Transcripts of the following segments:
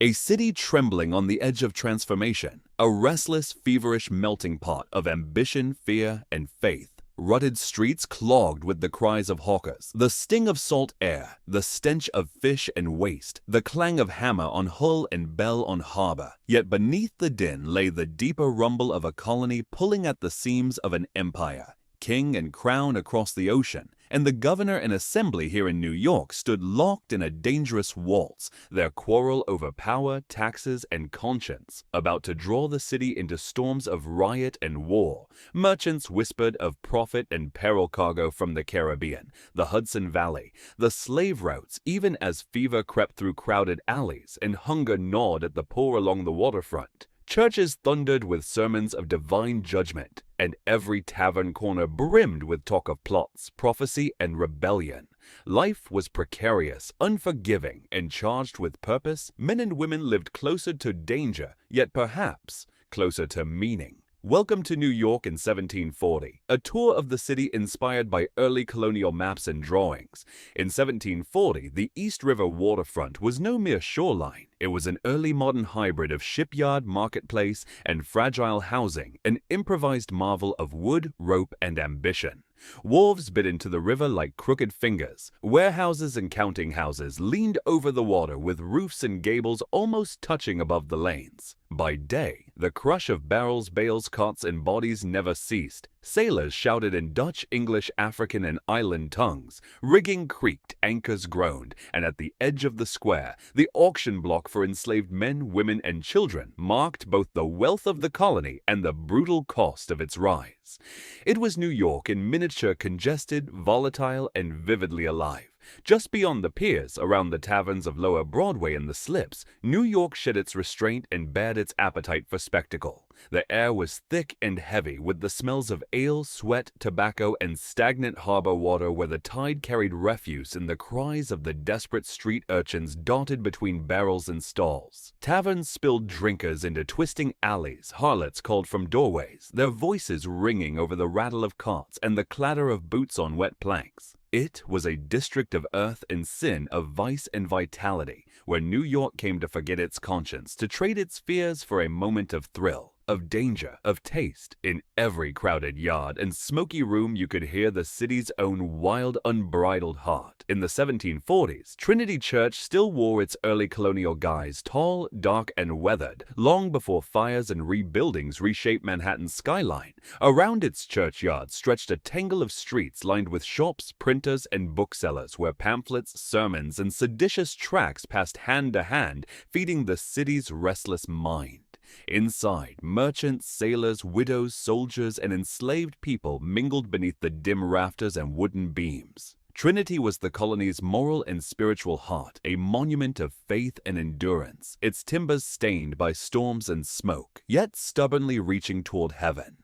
A city trembling on the edge of transformation, a restless, feverish melting pot of ambition, fear, and faith. Rutted streets clogged with the cries of hawkers, the sting of salt air, the stench of fish and waste, the clang of hammer on hull and bell on harbor. Yet beneath the din lay the deeper rumble of a colony pulling at the seams of an empire. King and crown across the ocean, and the governor and assembly here in New York stood locked in a dangerous waltz, their quarrel over power, taxes, and conscience, about to draw the city into storms of riot and war. Merchants whispered of profit and peril cargo from the Caribbean, the Hudson Valley, the slave routes, even as fever crept through crowded alleys and hunger gnawed at the poor along the waterfront. Churches thundered with sermons of divine judgment, and every tavern corner brimmed with talk of plots, prophecy, and rebellion. Life was precarious, unforgiving, and charged with purpose. Men and women lived closer to danger, yet perhaps closer to meaning. Welcome to New York in 1740, a tour of the city inspired by early colonial maps and drawings. In 1740, the East River waterfront was no mere shoreline. It was an early modern hybrid of shipyard, marketplace, and fragile housing, an improvised marvel of wood, rope, and ambition. Wharves bit into the river like crooked fingers. Warehouses and counting houses leaned over the water with roofs and gables almost touching above the lanes. By day, the crush of barrels, bales, cots, and bodies never ceased. Sailors shouted in Dutch, English, African, and island tongues. Rigging creaked, anchors groaned, and at the edge of the square, the auction block for enslaved men, women, and children marked both the wealth of the colony and the brutal cost of its rise. It was New York in miniature, congested, volatile, and vividly alive. Just beyond the piers, around the taverns of Lower Broadway and the slips, New York shed its restraint and bared its appetite for spectacle. The air was thick and heavy with the smells of ale, sweat, tobacco, and stagnant harbor water where the tide carried refuse, and the cries of the desperate street urchins dotted between barrels and stalls. Taverns spilled drinkers into twisting alleys, harlots called from doorways, their voices ringing over the rattle of carts and the clatter of boots on wet planks. It was a district of earth and sin, of vice and vitality, where New York came to forget its conscience, to trade its fears for a moment of thrill, of danger, of taste. In every crowded yard and smoky room you could hear the city's own wild, unbridled heart. In the 1740s, Trinity Church still wore its early colonial guise, tall, dark, and weathered, long before fires and rebuildings reshaped Manhattan's skyline. Around its churchyard stretched a tangle of streets lined with shops, printers, and booksellers, where pamphlets, sermons, and seditious tracts passed hand to hand, feeding the city's restless mind. Inside, merchants, sailors, widows, soldiers, and enslaved people mingled beneath the dim rafters and wooden beams. Trinity was the colony's moral and spiritual heart, a monument of faith and endurance, its timbers stained by storms and smoke, yet stubbornly reaching toward heaven.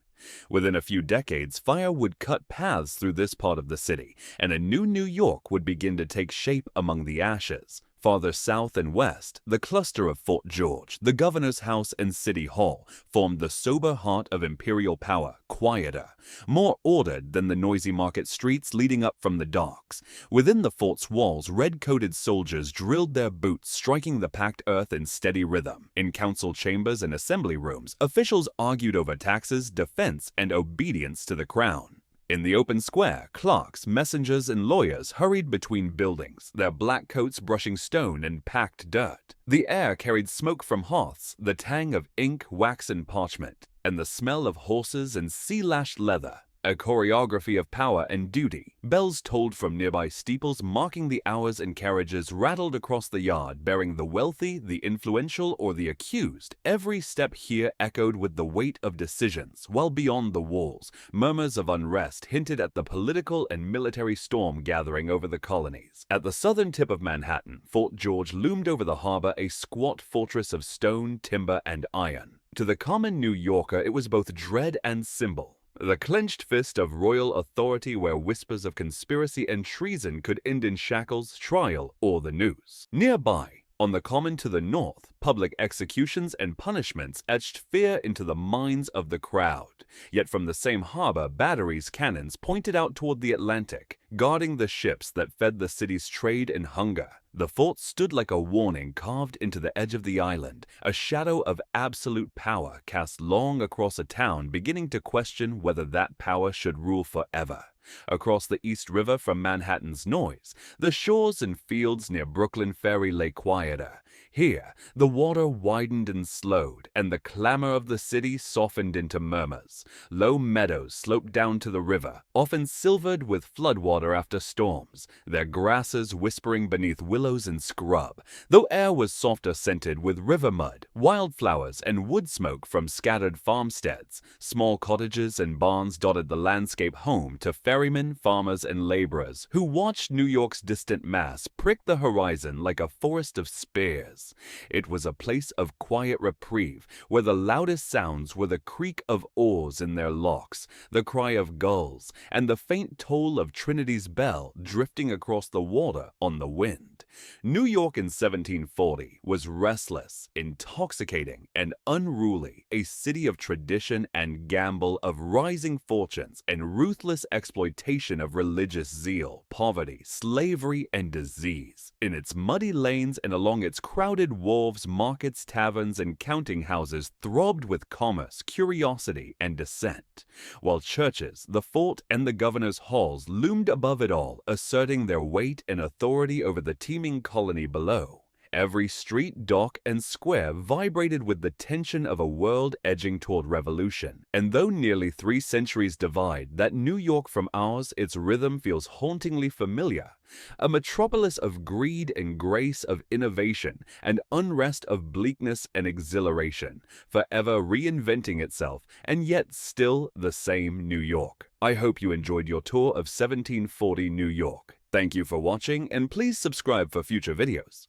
Within a few decades, fire would cut paths through this part of the city, and a new New York would begin to take shape among the ashes. Farther south and west, the cluster of Fort George, the governor's house, and City Hall formed the sober heart of imperial power, quieter, more ordered than the noisy market streets leading up from the docks. Within the fort's walls, red-coated soldiers drilled their boots, striking the packed earth in steady rhythm. In council chambers and assembly rooms, officials argued over taxes, defense, and obedience to the crown. In the open square, clerks, messengers, and lawyers hurried between buildings, their black coats brushing stone and packed dirt. The air carried smoke from hearths, the tang of ink, wax, and parchment, and the smell of horses and sea-lashed leather. A choreography of power and duty. Bells tolled from nearby steeples, marking the hours, and carriages rattled across the yard, bearing the wealthy, the influential, or the accused. Every step here echoed with the weight of decisions, while beyond the walls, murmurs of unrest hinted at the political and military storm gathering over the colonies. At the southern tip of Manhattan, Fort George loomed over the harbor, a squat fortress of stone, timber, and iron. To the common New Yorker, it was both dread and symbol. The clenched fist of royal authority, where whispers of conspiracy and treason could end in shackles, trial, or the noose. Nearby, on the common to the north, public executions and punishments etched fear into the minds of the crowd. Yet from the same harbor, batteries, cannons pointed out toward the Atlantic, guarding the ships that fed the city's trade and hunger. The fort stood like a warning carved into the edge of the island, a shadow of absolute power cast long across a town beginning to question whether that power should rule forever. Across the East River from Manhattan's noise, the shores and fields near Brooklyn Ferry lay quieter. Here, the water widened and slowed, and the clamor of the city softened into murmurs. Low meadows sloped down to the river, often silvered with floodwater after storms, their grasses whispering beneath willows and scrub, though air was softer scented with river mud, wildflowers, and wood smoke from scattered farmsteads. Small cottages and barns dotted the landscape home to ferrymen, farmers, and laborers who watched New York's distant mass prick the horizon like a forest of spears. It was a place of quiet reprieve, where the loudest sounds were the creak of oars in their locks, the cry of gulls, and the faint toll of Trinity's bell drifting across the water on the wind. New York in 1740 was restless, intoxicating, and unruly, a city of tradition and gamble, of rising fortunes and ruthless exploitation of religious zeal, poverty, slavery, and disease. In its muddy lanes and along its crowded wharves, markets, taverns, and counting houses throbbed with commerce, curiosity, and dissent, while churches, the fort, and the governor's halls loomed above it all, asserting their weight and authority over the teeming colony below. Every street, dock, and square vibrated with the tension of a world edging toward revolution. And though nearly 3 centuries divide that New York from ours, its rhythm feels hauntingly familiar. A metropolis of greed and grace, of innovation and unrest, of bleakness and exhilaration, forever reinventing itself, and yet still the same New York. I hope you enjoyed your tour of 1740 New York. Thank you for watching, and please subscribe for future videos.